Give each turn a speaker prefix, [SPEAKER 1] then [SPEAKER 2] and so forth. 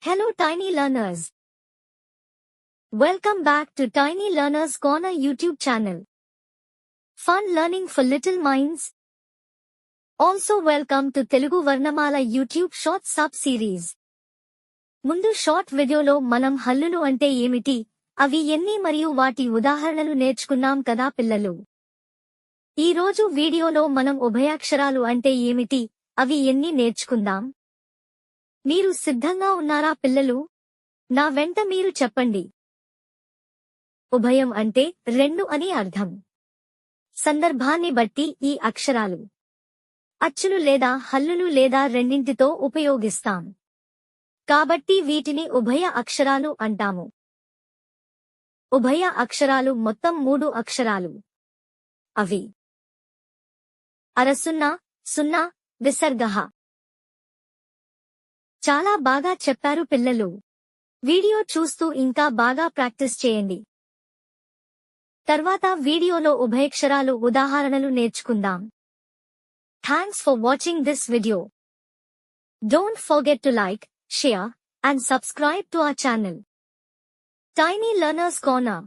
[SPEAKER 1] Hello tiny learners. Welcome back to Tiny Learners Corner YouTube channel. Fun learning for little minds. Also welcome to Telugu Varnamala YouTube short sub series. ముందు short వీడియోలో మనం హల్లులు అంటే ఏమిటి, అవి ఎన్ని మరియు వాటి ఉదాహరణలు నేర్చుకున్నాం కదా పిల్లలు. ఈ రోజు వీడియోలో మనం ఉభయాక్షరాలు అంటే ఏమిటి, అవి ఎన్ని నేర్చుకుందాం. మీరు సిద్ధంగా ఉన్నారా పిల్లలు? నా వెంట మీరు చెప్పండి. ఉభయం అంటే రెండు అని అర్థం. సందర్భాన్ని బట్టి ఈ అక్షరాలు అచ్చులు లేదా హల్లులు లేదా రెండింటితో ఉపయోగిస్తాం. కాబట్టి వీటిని ఉభయ అక్షరాలు అంటాము. ఉభయ అక్షరాలు మొత్తం 3 అక్షరాలు. అవి అరసున్నా, సున్నా, విసర్గః. చాలా బాగా చెప్పారు పిల్లలు. వీడియో చూస్తూ ఇంకా బాగా ప్రాక్టీస్ చేయండి. తర్వాత వీడియోలో ఉభయక్షరాలు ఉదాహరణలు నేర్చుకుందాం. Thanks for watching this video. Don't forget to like, share, and subscribe to our channel. Tiny Learners Corner.